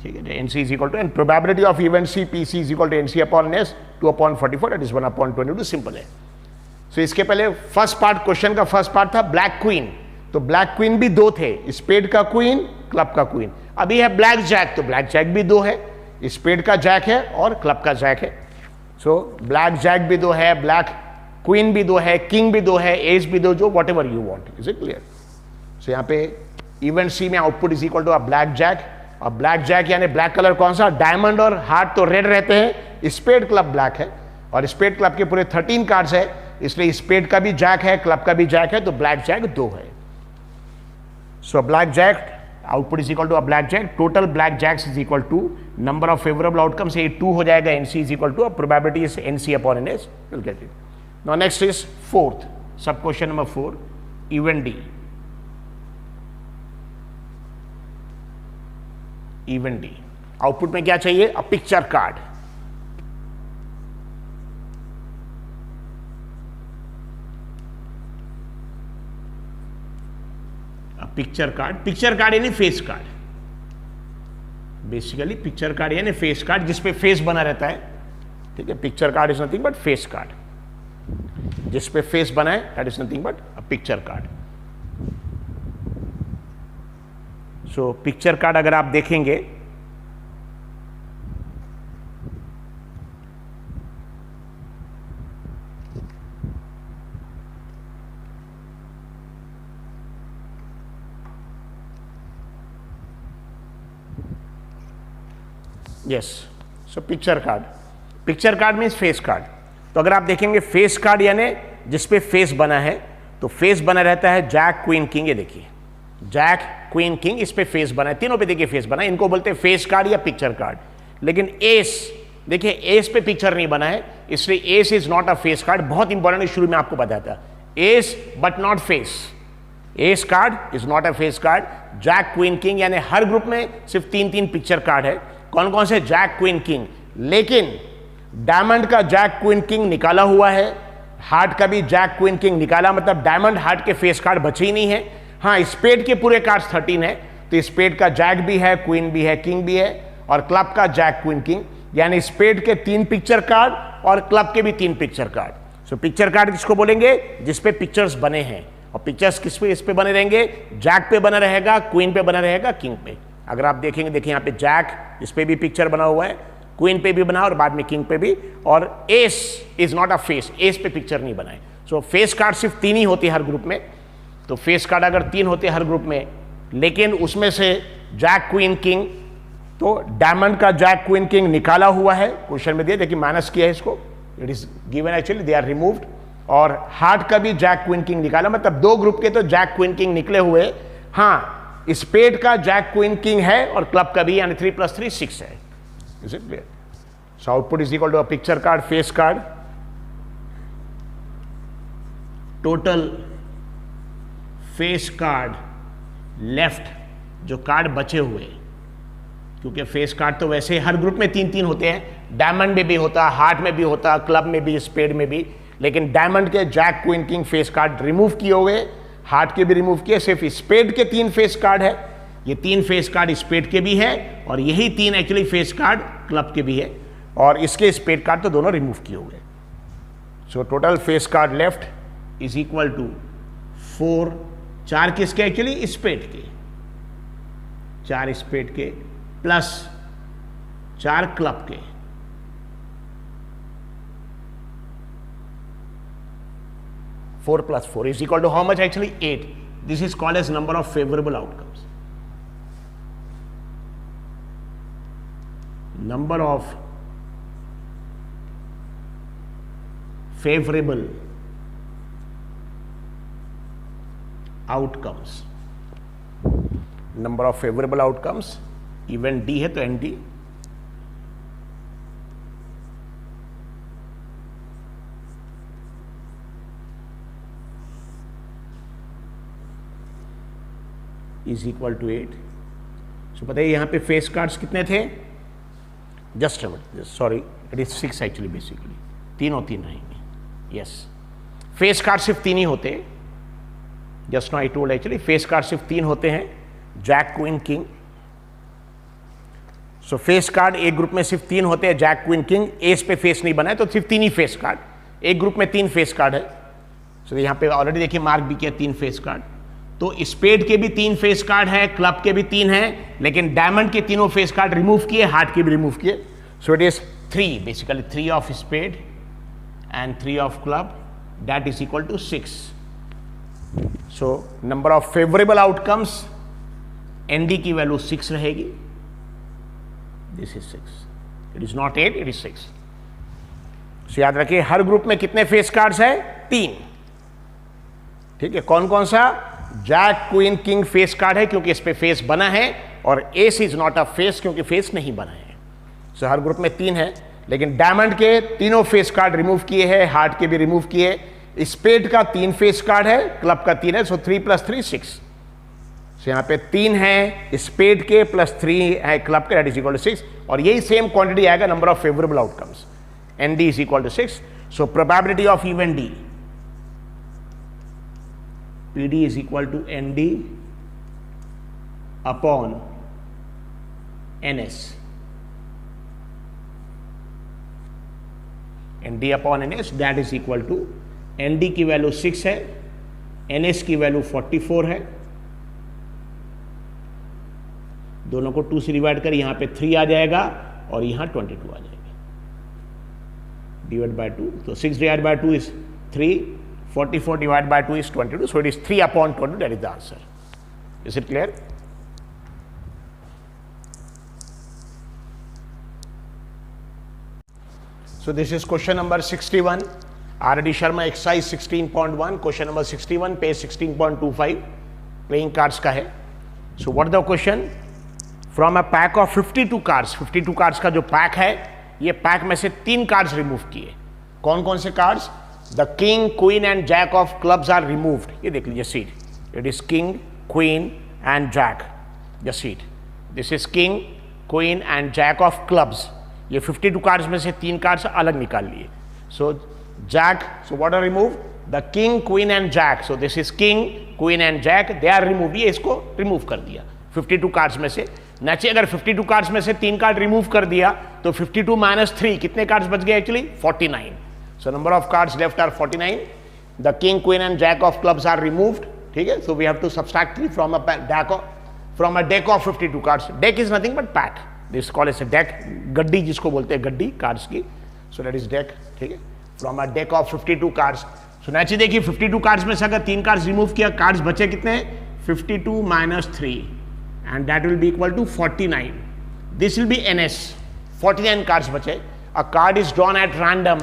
ठीक है। NC is equal to, and probability of event C P C is equal to NC upon S 2/44, that is 1/22, simple है। So इसके पहले first part, question का फर्स्ट पार्ट था ब्लैक क्वीन, तो ब्लैक क्वीन भी 2 थे, स्पेड का queen, club का क्वीन। अभी है ब्लैक जैक, तो ब्लैक जैक भी 2 है, स्पेड का जैक है और क्लब का जैक है। सो ब्लैक जैक भी 2 है, ब्लैक क्वीन भी 2 है, किंग भी 2 है, एस भी 2, जो whatever you want. Is it clear? So यहाँ पे इवेंट सी में output is equal to a black jack, और ब्लैक जैक यानी ब्लैक कलर कौन सा? डायमंड और हार्ट तो रेड रहते हैं, स्पेड क्लब ब्लैक है और स्पेड क्लब के पूरे 13 कार्ड्स है, इसलिए स्पेड का भी जैक है, क्लब का भी जैक है, तो ब्लैक जैक 2 है। So black jack output is equal to a black jack, total black jacks is equal to number of favourable outcome से 2 हो जाएगा, N C is equal to probability is N C upon N S, will get it. Now next is fourth sub question number 4, event D. Event D output में क्या चाहिए? A picture card. Picture card यानी face card, basically picture card यानी face card, जिसपे face बना रहता है, ठीक है। Picture card is nothing but face card, जिसपे फेस बना है, that is nothing but a picture card. So picture card अगर आप देखेंगे, yes, so picture card means face card. तो अगर आप देखेंगे फेस कार्ड यानी जिसपे फेस बना है, तो फेस बना रहता है जैक क्वीन किंग, ये देखिए जैक क्वीन किंग, इस पे फेस बना है, तीनों पे देखिए फेस बना है, इनको बोलते हैं फेस कार्ड या पिक्चर कार्ड। लेकिन एस, देखिए एस पे पिक्चर नहीं बना है, इसलिए ace is not a face card. बहुत इंपॉर्टेंट है, शुरू में आपको बताया था, ace but not face, ace card is not a face card. Jack queen king यानी हर ग्रुप में सिर्फ 3 पिक्चर कार्ड है। कौन कौन से? जैक क्वीन किंग, लेकिन डायमंड का जैक क्वीन किंग निकाला हुआ है, हार्ट का भी जैक क्वीन किंग निकाला, मतलब डायमंड हार्ट के फेस कार्ड बचे ही नहीं है। हाँ, स्पेड के पूरे कार्ड्स 13 है, तो स्पेड का जैक भी है, क्वीन भी है, किंग भी है, और क्लब का जैक क्वीन किंग, यानी स्पेड के 3 पिक्चर कार्ड और क्लब के भी 3 picture card. So picture card किसको बोलेंगे? जिसपे पिक्चर्स बने हैं। और पिक्चर्स किस पे, इस पे बने रहेंगे, जैक पे बना रहेगा, क्वीन पे बना रहेगा, किंग पे। अगर आप देखेंगे, देखिए यहाँ पे जैक, इस पे भी पिक्चर बना हुआ है, क्वीन पे भी बना और बाद में किंग पे भी, और ace is not a face, S पे पिक्चर नहीं बनाए। सो फेस कार्ड सिर्फ 3 ही होती है हर ग्रुप में। तो फेस कार्ड अगर 3 होते हैं हर ग्रुप में, लेकिन उसमें से जैक क्वीन किंग, तो डायमंड का जैक क्वीन किंग निकाला हुआ है, क्वेश्चन में दिया, देखिए माइनस किया है इसको, it is given actually, they are removed. और हार्ट का भी जैक क्वीन किंग निकाला, मतलब 2 ग्रुप के तो जैक क्वीन किंग निकले हुए। हाँ, स्पेड का जैक क्वीन किंग है और क्लब का भी, यानी 3 + 3 6 है। Is it clear? So output is equal to a picture card, face card, total face card left, जो कार्ड बचे हुए, क्योंकि फेस कार्ड तो वैसे हर ग्रुप में 3-3 होते हैं, डायमंड में भी होता, हार्ट में भी होता, क्लब में भी, स्पेड में भी, लेकिन डायमंड के jack queen king face card remove किए हुए, हार्ट के भी रिमूव किए, सिर्फ स्पेड के 3 फेस कार्ड है। ये 3 फेस कार्ड स्पेड के भी है और यही 3 एक्चुअली फेस कार्ड क्लब के भी है, और इसके स्पेड कार्ड तो दोनों रिमूव किए हुए। So total face card left is equal to 4, 4 किसके एक्चुअली, स्पेड के, 4 स्पेड के प्लस 4 क्लब के। Four plus 4 is equal to how much actually? 8. This is called as number of favorable outcomes. Number of favorable outcomes. Number of favorable outcomes. Event D है तो ND. Is equal to 8। So बताइए यहाँ पे face cards कितने थे, just sorry it is 6 actually, basically 3 और 3 रहेंगे। Yes, face card सिर्फ 3 ही होते, just no I told actually face card सिर्फ 3 होते हैं, jack queen king. So face card एक ग्रुप में सिर्फ 3 होते हैं, जैक क्वीन किंग, एस पे फेस नहीं बना है तो सिर्फ 3 ही फेस कार्ड, एक ग्रुप में 3 फेस कार्ड है। सो यहाँ पे ऑलरेडी देखिए मार्क भी किया 3 फेस कार्ड, तो स्पेड के भी 3 फेस कार्ड है, क्लब के भी 3 हैं, लेकिन डायमंड के तीनों फेस कार्ड रिमूव किए, हार्ट के भी रिमूव किए। So it is 3, basically 3 of spade and 3 of club, that is equal to 6। So number of favourable outcomes, ND की वैल्यू 6 रहेगी, this is 6, it is not 8, it is 6। So याद रखिए हर group में कितने face cards है, 3। ठीक है, कौन कौन सा, jack queen king face card है क्योंकि इस पे फेस बना है, और ace is not a face क्योंकि फेस नहीं बना है। सो हर ग्रुप में 3 है, लेकिन डायमंड के तीनों फेस कार्ड रिमूव किए हैं, हार्ट के भी रिमूव किए, स्पेड का 3 फेस कार्ड है, क्लब का 3 है, सो 3 + 3 6। सो यहाँ पे 3 है स्पेड के प्लस 3 है क्लब के, दैट इज इक्वल टू 6, और यही सेम क्वांटिटी आएगा number of favourable outcomes, N D is equal to 6। So probability of event D, PD is equal to ND upon NS. ND upon NS, that is equal to ND की value 6 है, NS की value 44 है, दोनों को 2 से divide कर यहाँ पे 3 आ जाएगा और यहाँ 22 आ जाएगा, डिवाइड बाय 2, तो 6 divide by 2 is 3, 44 divided by 2 is 22, so it is 3 upon 22, that is the answer. Is it clear? So this is question number 61, R.D. Sharma exercise 16.1, question number 61, page 16.25, playing cards का है. So what the question? From a pack of 52 cards, 52 cards का जो pack है, ये pack में से 3 cards remove किए. कौन कौन से cards? The king, queen and jack of clubs are removed. ये देख लीजिए seat. It is king, queen and jack. Just see it. This is king, queen and jack of clubs. ये 52 कार्ड्स में से 3 कार्ड्स अलग निकाल लिए. So jack. So what are removed? The king, queen and jack. So this is king, queen and jack. They are removed. ये इसको remove कर दिया 52 कार्ड्स में से. नचे अगर 52 कार्ड्स में से 3 कार्ड रिमूव कर दिया तो 52 - 3 कितने कार्ड्स बच गए actually? 49. So number of cards left are 49. The king queen and jack of clubs are removed, ठीक है. So we have to subtract 3 from a deck of 52 cards. Deck is nothing but pack, this call is a deck, गड्डी जिसको बोलते हैं, गड्डी cards की. सो that is deck, ठीक है, from a deck of 52 cards. So naturally देखिए 52 cards में से अगर 3 कार्ड्स रिमूव किया, कार्ड्स बचे कितने हैं, 52 minus 3 and that will be equal to 49. This will be NS. 49 cards बचे. A card is drawn at random,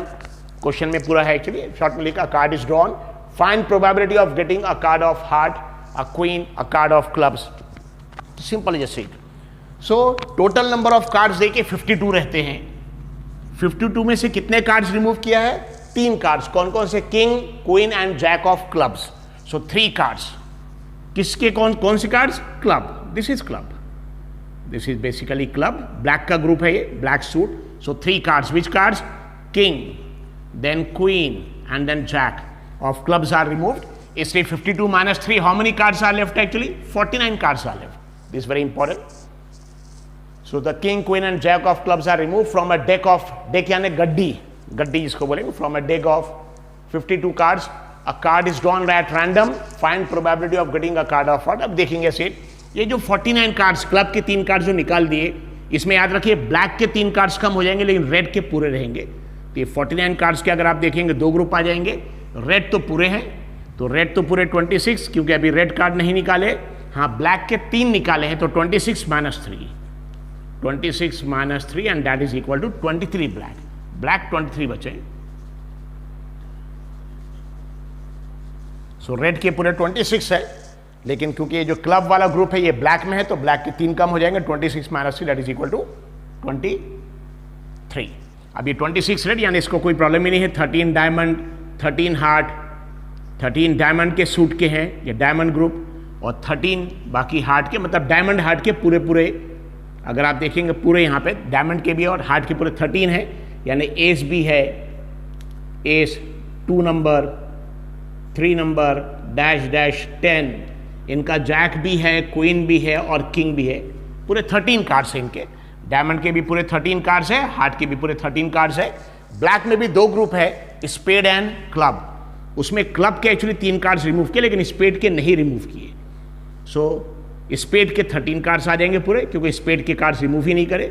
question में पूरा है एक्चुअली, शॉर्ट में लिखा card is drawn, find probability of getting a card of heart, a queen, a card of clubs. Simple just it. So total number of cards देखिए 52 रहते हैं. 52 में से कितने कार्ड्स रिमूव किया है, 3 कार्ड्स. कौन कौन से, king, queen and jack of clubs. So 3 cards. किसके कौन से cards, club. This is club, this is basically club. Black का ग्रुप है ये, black suit. So 3 cards. Which cards, king, then queen and then jack of clubs are removed. इसलिए 52 minus 3, how many cards are left, actually 49 cards are left. This very important. So the king, queen and jack of clubs are removed from a deck of, deck यानी गड्डी, गड्डी जिसको बोलेंगे, from a deck of 52 cards. A card is drawn at random. Find probability of getting a card of what. अब देखेंगे set, ये जो 49 cards, club के 3 कार्ड्स जो निकाल दिए, इसमें याद रखिए ब्लैक के 3 कार्ड्स कम हो जाएंगे लेकिन रेड के पूरे रहेंगे. तो ये 49 कार्ड्स के अगर आप देखेंगे 2 ग्रुप आ जाएंगे. रेड तो पूरे हैं, तो रेड तो पूरे 26, क्योंकि अभी रेड कार्ड नहीं निकाले. हाँ, ब्लैक के 3 निकाले हैं, तो 26 minus 3, 26 minus 3 and that is equal to 23 black. Black 23 बचे. सो रेड के पूरे 26 है, लेकिन क्योंकि ये जो क्लब वाला ग्रुप है ये ब्लैक में है, तो ब्लैक के 3 कम हो जाएंगे. 26 minus 3 that is equal to 23. अब ये 26 रेड, यानी इसको कोई प्रॉब्लम ही नहीं है. 13 डायमंड, 13 हार्ट, 13 डायमंड के सूट के हैं, ये डायमंड ग्रुप, और 13 बाकी हार्ट के, मतलब डायमंड हार्ट के पूरे पूरे. अगर आप देखेंगे पूरे यहाँ पे डायमंड के भी और हार्ट के पूरे 13 है, यानी एस भी है, S 2 number, 3 number, dash dash 10, इनका जैक भी है, क्वीन भी है और किंग भी है. पूरे 13 कार्ड्स हैं इनके. डायमंड के भी पूरे 13 कार्ड्स है, हार्ट के भी पूरे 13 कार्ड्स है. ब्लैक में भी 2 ग्रुप है, स्पेड एंड क्लब. उसमें क्लब के एक्चुअली 3 कार्ड्स रिमूव किए, लेकिन स्पेड के नहीं रिमूव किए. सो स्पेड के 13 कार्ड्स आ जाएंगे पूरे, क्योंकि स्पेड के कार्ड्स रिमूव ही नहीं करे.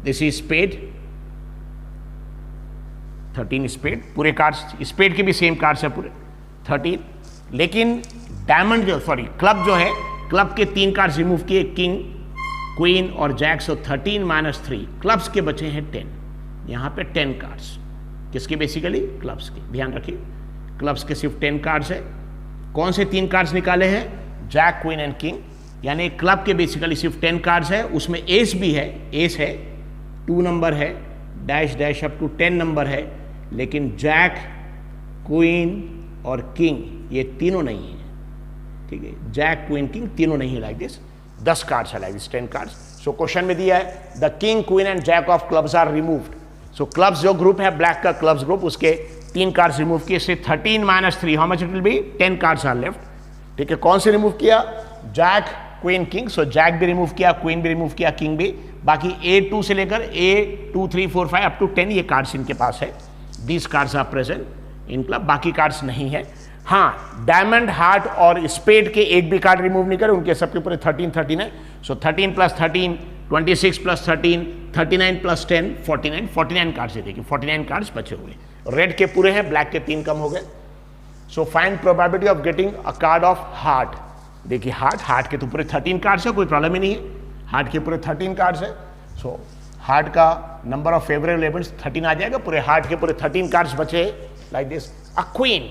दिस इज स्पेड, 13 स्पेड, पूरे कार्ड्स. स्पेड के भी सेम कार्ड्स है पूरे 13, लेकिन डायमंड जो, सॉरी क्लब जो है, क्लब के 3 कार्ड्स रिमूव किए, किंग, क्वीन और जैक. सो 13 माइनस 3, क्लब्स के बचे हैं 10. यहाँ पे 10 कार्ड्स, किसके, बेसिकली क्लब्स के. ध्यान रखिए, क्लब्स के सिर्फ 10 कार्ड्स है. कौन से 3 कार्ड्स निकाले हैं, जैक, क्वीन एंड किंग. यानी क्लब के बेसिकली सिर्फ 10 कार्ड्स है. उसमें एस भी है, एस है, 2 नंबर है, dash dash up to 10 number है, लेकिन जैक, क्वीन और किंग ये तीनों नहीं है. ठीक है, जैक, क्वीन, किंग तीनों नहीं है. लाइक दिस 10 कार्ड्स है, like this 10 cards. So question में दिया है the king, queen and jack of clubs are removed. So clubs जो ग्रुप है, ब्लैक का क्लब्स ग्रुप, उसके 3 कार्ड्स रिमूव किए. इससे 13 minus 3, how much it will be, 10 cards are left. ठीक है, कौन से रिमूव किया, jack, queen, king. So jack भी रिमूव किया, क्वीन भी रिमूव किया, किंग भी. बाकी A2 से लेकर A2, 3, 4, 5 अप टू 10 ये कार्ड्स इनके पास है. These cards are present in club, बाकी कार्ड्स नहीं है. हाँ, डायमंड, हार्ट और स्पेड के एक भी कार्ड रिमूव नहीं करे, उनके सबके पूरे 13 है. सो 13 प्लस 13, 26 प्लस 13, 39 प्लस 10, 49 कार्ड्स है. देखिए 49 कार्ड्स बचे हुए. रेड के पूरे हैं, ब्लैक के 3 कम हो गए. So find probability of getting a card of heart. देखिए हार्ट के तो पूरे 13 कार्ड्स है, कोई प्रॉब्लम ही नहीं है. हार्ट के पूरे 13 कार्ड्स है. सो हार्ट का नंबर ऑफ फेवरेबल इवेंट्स 13 आ जाएगा. पूरे हार्ट के पूरे 13 कार्ड्स बचे, like this. A queen,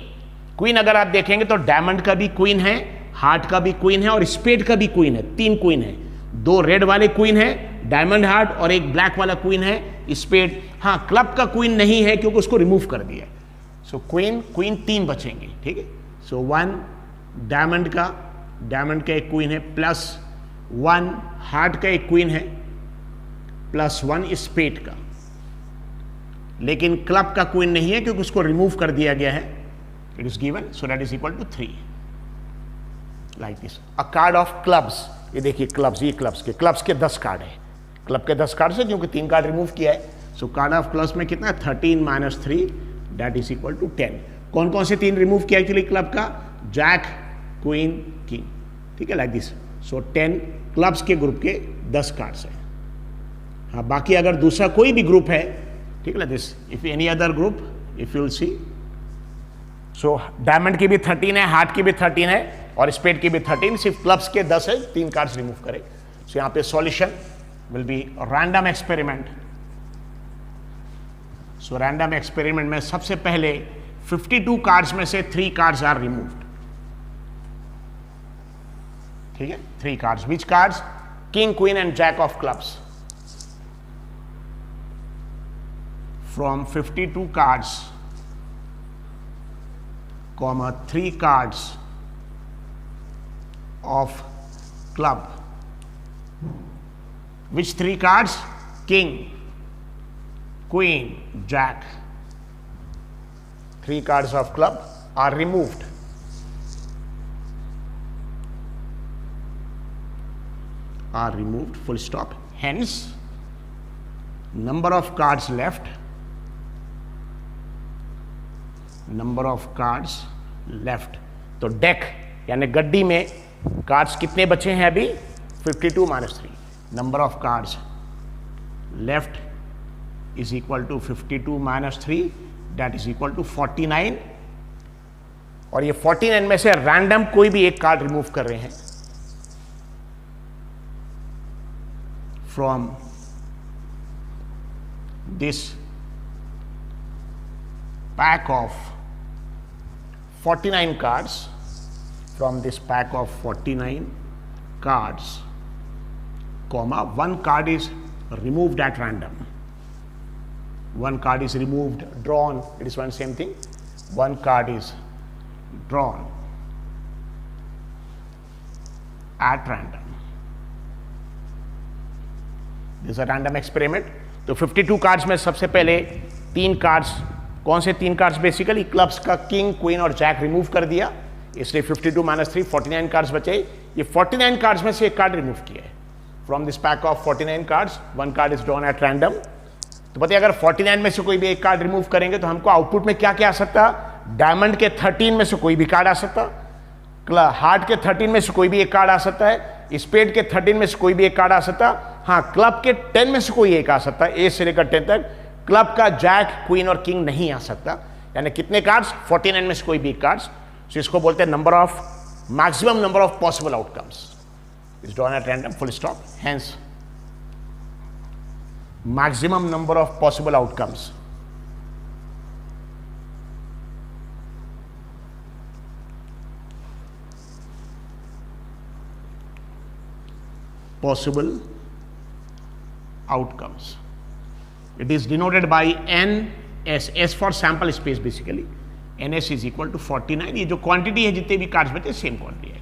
queen अगर आप देखेंगे तो डायमंड का भी क्वीन है, हार्ट का भी क्वीन है और स्पेड का भी क्वीन है. 3 क्वीन है, 2 रेड वाले क्वीन है, डायमंड, हार्ट, और एक ब्लैक वाला क्वीन है, स्पेड. हाँ, क्लब का क्वीन नहीं है क्योंकि उसको रिमूव कर दिया. सो क्वीन 3 बचेंगे. ठीक है, सो 1 डायमंड का एक क्वीन है, प्लस 1 हार्ट का एक क्वीन है, प्लस 1 स्पेड का. लेकिन क्लब का क्वीन नहीं है क्योंकि उसको रिमूव कर दिया गया है. It is given, so that is equal to 3, like this. A card of clubs, ये देखिए क्लब्स, ये क्लब्स के 10 कार्ड है. क्लब के 10 कार्ड है क्योंकि 3 कार्ड रिमूव किया है. सो कार्ड ऑफ क्लब्स में कितना, 13 minus 3 that is equal to 10. कौन कौन से 3 रिमूव किया एक्चुअली क्लब का? जैक, क्वीन, किंग, ठीक है, लाइक दिस। सो 10 क्लब्स के ग्रुप के 10 कार्ड्स हैं। हाँ, बाकी अगर दूसरा कोई भी ग्रुप है, ठीक है, like this, if any other group, if you will see, so diamond की भी 13 है, हार्ट की भी 13 है और स्पेड की भी 13, सिर्फ क्लब्स के 10 है, 3 कार्ड्स रिमूव करें। सो यहाँ पे solution will be random experiment. So random experiment में सबसे पहले 52 कार्ड्स में से 3 कार्ड्स आर रिमूव्ड, ठीक है, 3 cards. Which cards? King, queen and jack of clubs. From 52 cards, comma 3 cards of club. Which 3 cards? King, Queen, Jack. 3 cards of club are removed. Are removed, full stop. Hence, number of cards left, number of cards left. तो deck यानी गड्डी में cards कितने बचे हैं अभी? 52 - 3। Number of cards left is equal to 52 - 3, that is equal to 49। और ये 49 में से रैंडम कोई भी एक कार्ड रिमूव कर रहे हैं from this pack of 49 cards, from this pack of 49 cards, comma 1 card is removed at random. 1 card is removed, drawn, it is one same thing. 1 card is drawn at random. This is a random experiment. तो 52 cards में सबसे पहले 3 cards, कौन से 3 cards? Basically clubs का king, queen और jack remove कर दिया, इसलिए 52 - 3, 49 कार्ड्स बचे। ये 49 कार्ड्स में से एक कार्ड रिमूव किया है। From this pack of 49 cards 1 card is drawn at random. तो बताइए, अगर 49 में से कोई भी एक कार्ड रिमूव करेंगे तो हमको आउटपुट में क्या क्या आ सकता? डायमंड के 13 में से कोई भी कार्ड आ सकता, हार्ट के 13 में से कोई भी एक कार्ड आ सकता है, स्पेड के 13 में से कोई भी एक कार्ड आ सकता, हाँ क्लब के 10 में से कोई एक आ सकता है, ए से लेकर 10 तक। क्लब का जैक, क्वीन और किंग नहीं आ सकता। यानी कितने कार्ड्स? 49 में से कोई भी कार्ड्स। सो इसको बोलते हैं number of, maximum number of possible outcomes is drawn at random, full stop. Hence maximum number of possible outcomes possible outcomes. It is denoted by NS, S for sample space basically. NS is equal to 49. ये जो quantity है जितने भी cards बचे same quantity है।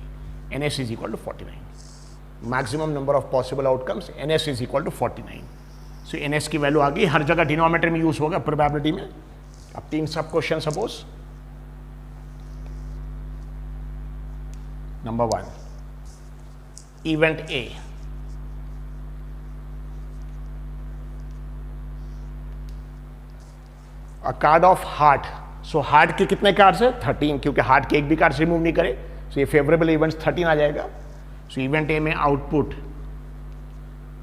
NS is equal to 49. Maximum number of possible outcomes, NS is equal to 49. So NS की value आ गई, हर जगह डिनोमिनेटर में यूज होगा प्रोबेबिलिटी में। अब 3 सब question suppose. Number 1, event A, a card of heart. So heart के कितने कार्ड्स है? 13, क्योंकि हार्ट के एक भी कार्ड रिमूव नहीं करे, सो ये फेवरेबल इवेंट्स 13 आ जाएगा। सो इवेंट ए में output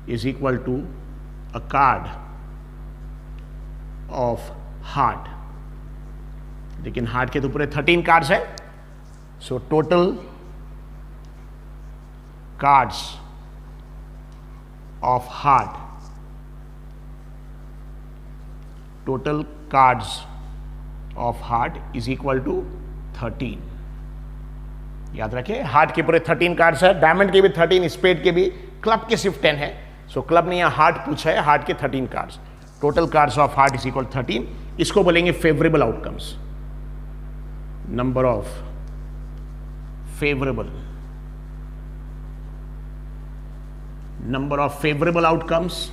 is equal to a card of heart, लेकिन हार्ट के तो पूरे 13 कार्ड्स है। So total cards of heart, total cards of heart is equal to 13। याद रखिए, हार्ट के पूरे 13 कार्ड्स है, डायमंड के भी 13, स्पेड के भी, क्लब के सिर्फ 10 है। सो क्लब ने यहां हार्ट पूछा है, हार्ट के 13 cards, total cards of heart is equal 13। इसको बोलेंगे favourable outcomes, number of favourable, number of favourable outcomes,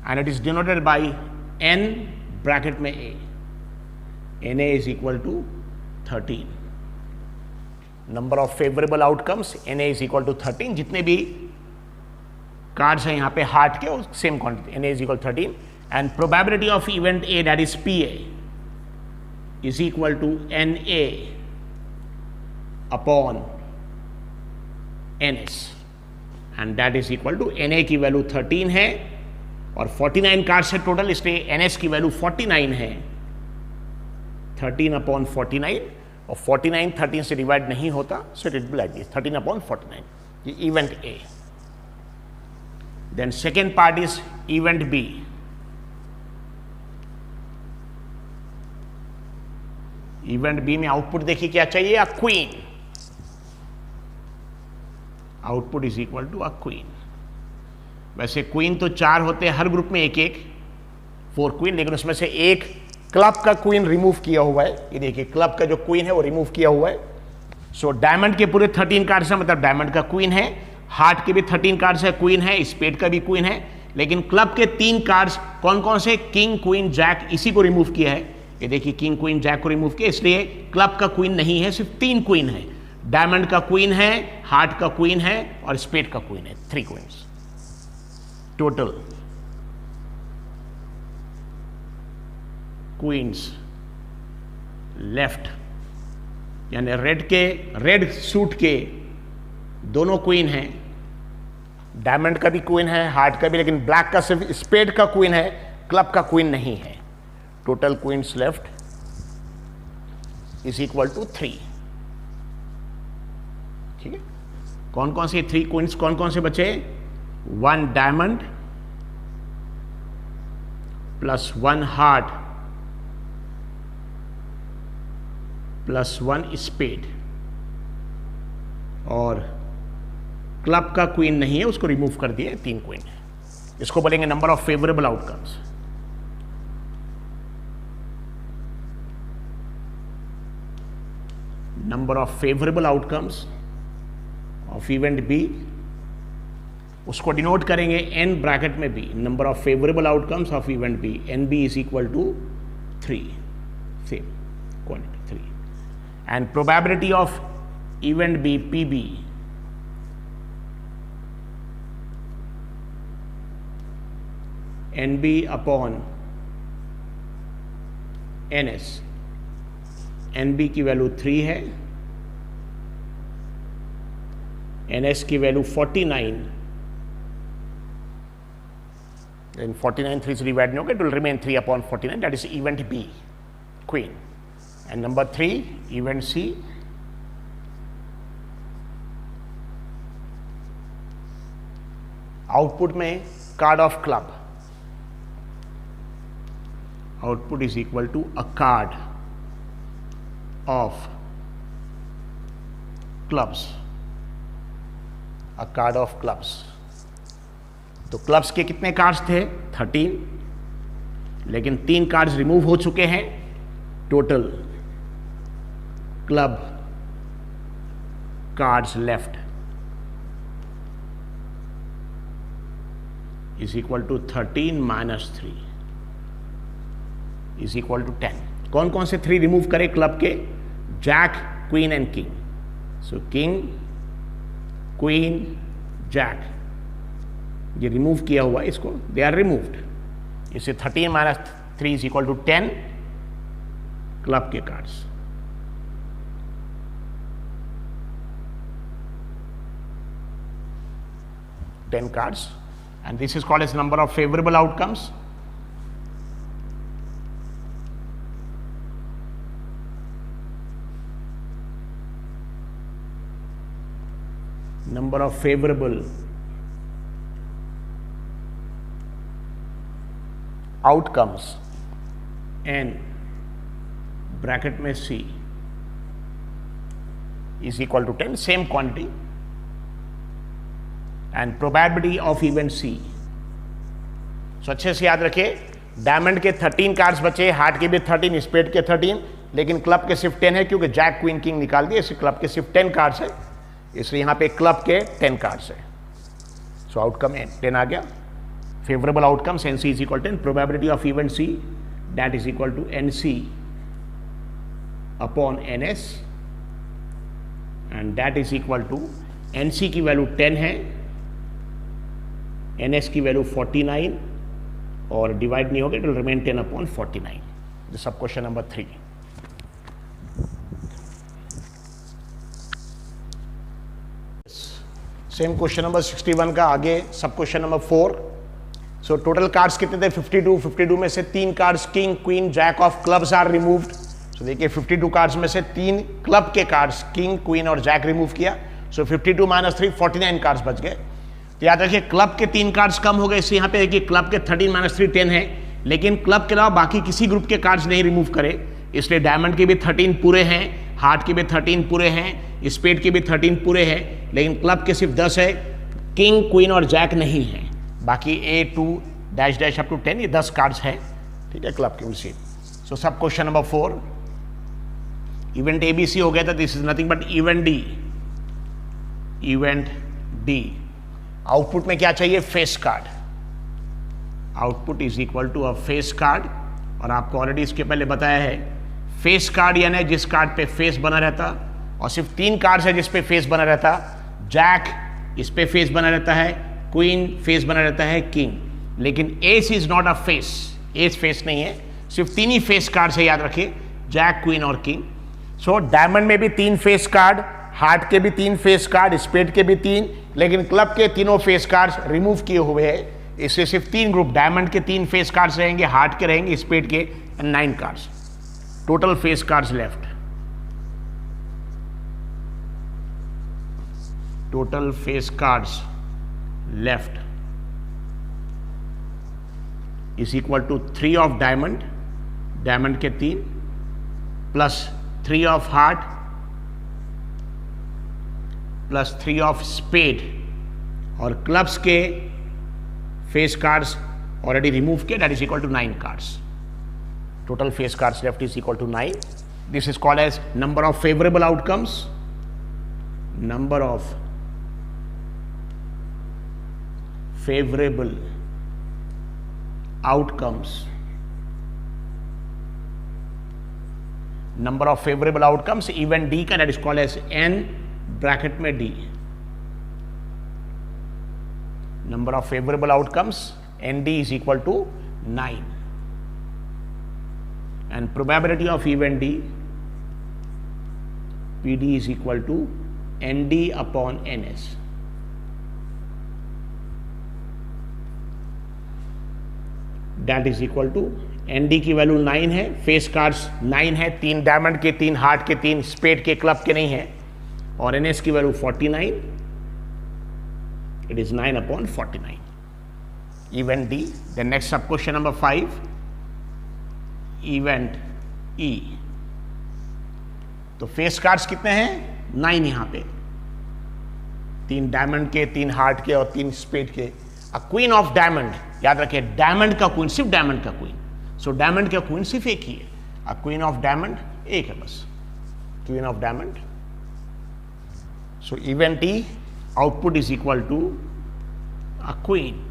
and it is denoted by n bracket में a, na is equal to 13। Number of favourable outcomes na is equal to 13। जितने भी cards हैं यहाँ पे heart के, same quantity, na is equal 13। and probability of event A, that is PA, is equal to NA upon NS, and that is equal to NA की value 13 है और 49 cards है टोटल, इसलिए NS की वैल्यू 49 है, 13 upon 49, और 49 13 से divide नहीं होता, so it will be like this 13 upon 49, ये event A. Then second part is event B. Event B में आउटपुट देखिए क्या चाहिए, a queen. Output is equal to a queen. वैसे क्वीन तो 4 होते हैं, हर ग्रुप में एक एक 4 क्वीन, लेकिन उसमें से एक क्लब का क्वीन रिमूव किया हुआ है. ये देखिए क्लब का जो क्वीन है वो रिमूव किया हुआ है. सो डायमंड के पूरे 13 कार्ड्स हैं, मतलब डायमंड का क्वीन है, हार्ट के भी 13 कार्ड्स है, क्वीन है, स्पेड का भी क्वीन है, लेकिन क्लब के 3 कार्ड्स कौन कौन से, किंग क्वीन जैक, इसी को रिमूव किया है. ये देखिए किंग क्वीन जैक को रिमूव किया, इसलिए क्लब का क्वीन नहीं है, सिर्फ 3 क्वीन है. डायमंड का क्वीन है, हार्ट का क्वीन है और स्पेड का क्वीन है, 3 क्वींस टोटल. क्वींस लेफ्ट, यानी रेड सूट के दोनों क्वीन हैं, डायमंड का भी क्वीन है, हार्ट का भी, लेकिन ब्लैक का सिर्फ स्पेड का क्वीन है, क्लब का क्वीन नहीं है. Total queens left is equal to 3. ठीक है, कौन कौन से 3 क्वींस कौन कौन से बचे, 1 diamond plus 1 heart plus 1 spade, और क्लब का क्वीन नहीं है, उसको रिमूव कर दिए, 3 क्वीन है. इसको बोलेंगे number of favourable outcomes. Number of favourable outcomes of event B, उसको डिनोट करेंगे n ब्रैकेट में b, number of favourable outcomes of event B, NB is equal to 3, same quantity 3. And probability of event B PB NB upon NS. NB की value 3 है, NS की value 49, then 49 3 से divide नहीं होगा, it will remain 3 upon 49, that is event B, queen. And number 3 event C, output में card of club, output is equal to a card of clubs, a card of clubs. तो clubs के कितने cards थे, 13, लेकिन 3 cards remove हो चुके हैं. Total club cards left is equal to 13 minus 3 is equal to 10. कौन कौन से 3 रिमूव करें क्लब के, jack, queen and king. So king, queen, jack, ये रिमूव किया हुआ, इसको दे आर रिमूव्ड. इसे 13 minus 3 is equal to 10 club के cards. Ten cards, and this is called as number of favorable outcomes. Number of favorable outcomes, and bracket में C is equal to 10, same quantity. And probability of event C. So अच्छे से याद रखिए, diamond के 13 cards बचे, heart के भी 13, spade के 13, लेकिन क्लब के सिर्फ 10 है, क्योंकि जैक, क्वीन, किंग निकाल दिए, इसलिए क्लब के सिर्फ 10 कार्ड्स है, इसलिए यहाँ पे क्लब के 10 कार्ड्स है. सो आउटकम 10 आ गया. Favourable outcomes NC is equal 10, probability of event C that is equal to NC upon NS, and that is equal to NC की वैल्यू 10 है, NS की वैल्यू 49 और डिवाइड नहीं होगा, it will remain 10/49. This sub question number 3. Same question number 61 का आगे sub question number 4. So total cards कितने थे? 52 में से 3 cards king queen jack of clubs are removed. So देखिए 52 कार्ड्स में से 3 क्लब के कार्ड्स किंग क्वीन और जैक रिमूव किया. सो 52 - 3 49 कार्ड्स बच गए. तो याद रखिए क्लब के 3 कार्ड्स कम हो गए, इसलिए यहाँ पे देखिए क्लब के 13 - 3 10 है, लेकिन क्लब के अलावा बाकी किसी ग्रुप के कार्ड्स नहीं रिमूव करे, इसलिए डायमंड के भी 13 पूरे हैं, हार्ट के भी 13 पूरे हैं, स्पेड के भी 13 पूरे हैं, लेकिन क्लब के सिर्फ 10 है, किंग क्वीन और जैक नहीं है. बाकी A 2 डैश अप टू 10 ये 10 कार्ड्स हैं, ठीक है, क्लब के उसी. सो सब क्वेश्चन नंबर 4. इवेंट ABC हो गया था. This is nothing but event D. Output में क्या चाहिए? Face card. Output is equal to a face card, और आपको ऑलरेडी इसके पहले बताया है फेस कार्ड यानी जिस कार्ड पे फेस बना रहता, और सिर्फ 3 कार्ड्स है जिस पे फेस बना रहता. जैक इस पे फेस बना रहता है, क्वीन फेस बना रहता है, किंग. लेकिन S is not a face, S phase नहीं है, सिर्फ 3 ही फेस कार्ड है, याद रखिए, जैक क्वीन और किंग. सो डायमंड में भी 3 फेस कार्ड, हार्ट के भी 3 फेस कार्ड, स्पेड के भी 3, लेकिन क्लब के तीनों फेस कार्ड्स रिमूव किए हुए हैं, इससे सिर्फ 3 ग्रुप, डायमंड के 3 फेस कार्ड्स रहेंगे, हार्ट के रहेंगे, स्पेड के 9 cards. Total face cards left. Total face cards left is equal to 3 of diamond, diamond के 3 plus 3 of heart plus 3 of spade, और क्लब्स के फेस कार्ड्स ऑलरेडी रिमूव किए, that is equal to 9 cards. Total face cards left is equal to 9. This is called as number of favourable outcomes. Number of favorable outcomes. Number of favorable outcomes event D का, that is called as N bracket में D. Number of favorable outcomes ND is equal to 9, and probability of event D PD is equal to ND upon NS. That is equal to ND की value 9 है, face cards 9 है, 3 diamond के 3, heart के 3, spade के club के नहीं है, और NS की value 49. It is 9/49. Event D. Then next sub question number 5, event E. तो फेस कार्ड्स कितने हैं? 9 यहां पे, 3 डायमंड के, 3 हार्ट के और 3 स्पेड के. अ क्वीन ऑफ डायमंड, याद रखिए डायमंड का क्वीन, सिर्फ डायमंड का क्वीन. सो डायमंड का क्वीन सिर्फ एक ही है, अ क्वीन ऑफ डायमंड एक है बस, queen of diamond. So event E output is equal to a queen,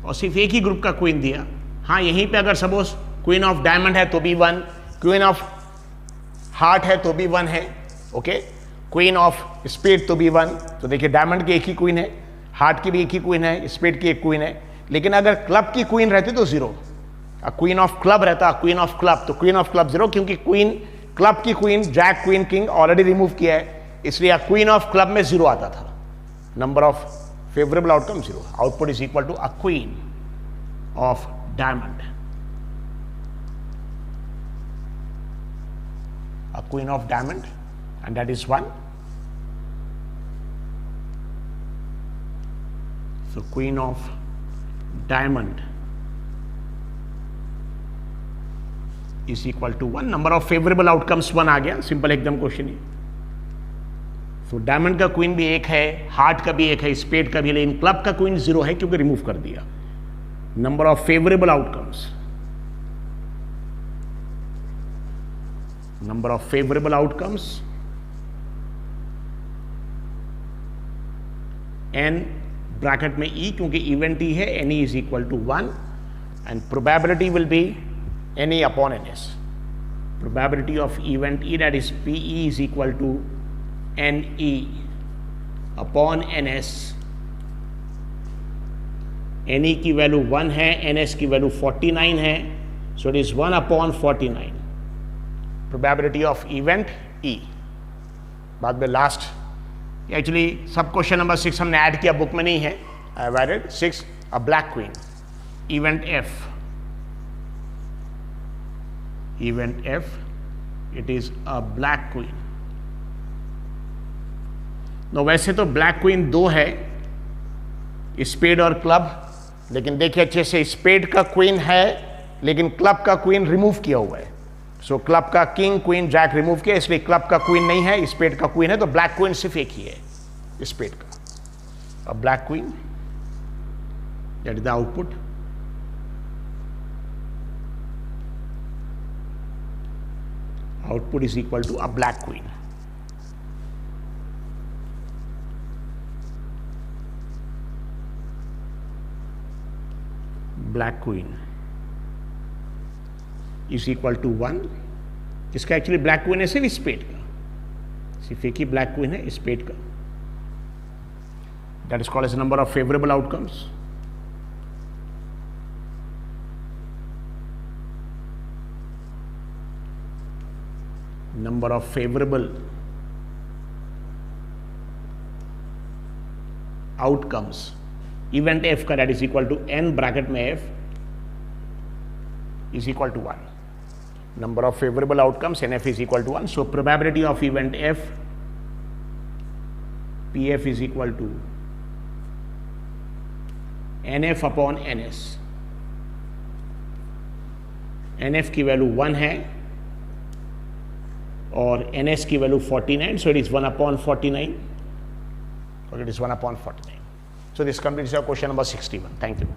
और सिर्फ एक ही ग्रुप का क्वीन दिया. हाँ, यहीं पे अगर सपोज क्वीन ऑफ डायमंड है तो भी 1, क्वीन ऑफ हार्ट है तो भी 1 है, ओके, क्वीन ऑफ स्पेड तो भी 1. तो देखिए डायमंड की एक ही क्वीन है, हार्ट की भी एक ही क्वीन है, स्पेड की एक क्वीन है, लेकिन अगर क्लब की क्वीन रहती तो 0. क्वीन ऑफ क्लब रहता, क्वीन ऑफ क्लब, तो क्वीन ऑफ क्लब 0, क्योंकि क्वीन क्लब की queen jack queen king already remove किया है, इसलिए क्वीन ऑफ क्लब में 0 आता था. Number of favourable outcome 0. Output is equal to a queen of diamond, a queen of diamond, and that is 1. So queen of diamond is equal to 1. Number of favorable outcomes 1 आ गया, simple एकदम question ही. So diamond का queen भी एक है, heart का भी एक है, स्पेड का भी, लेकिन क्लब का क्वीन 0 है क्योंकि रिमूव कर दिया. Number of favourable outcomes, number of favourable outcomes N bracket में E, क्योंकि इवेंट E है, NE is equal to 1, and probability will be NE upon NS. Probability of event E, that is PE is equal to NE upon NS NE की value 1 है, NS की value 49 है, so it is 1/49. Probability of event E. बाद में last, actually सब question number 6 हमने add किया, book में नहीं है. I have added 6. A black queen, event F. Event F, it is a black queen. No वैसे तो ब्लैक क्वीन 2 है, स्पेड और क्लब, लेकिन देखिए अच्छे से, स्पेड का क्वीन है लेकिन क्लब का क्वीन रिमूव किया हुआ है. सो क्लब का किंग क्वीन जैक रिमूव किया, इसलिए क्लब का क्वीन नहीं है, स्पेड का क्वीन है. तो ब्लैक क्वीन सिर्फ एक ही है, स्पेड का. A black queen, that is the output. Output is equal to a black queen. Black queen is equal to 1. इसका एक्चुअली ब्लैक क्वीन है सिर्फ स्पेड का, सिर्फ एक ही ब्लैक क्वीन है स्पेड का. That is called as number of favourable outcomes. Number of favourable outcomes event F का, that is equal to n bracket में F is equal to 1. Number of favorable outcomes NF is equal to 1. So probability of event F, PF is equal to NF upon NS. NF की value 1 है और NS की value 49, so it is 1/49. Or it is 1/49. So this completes our question number 61. Thank you.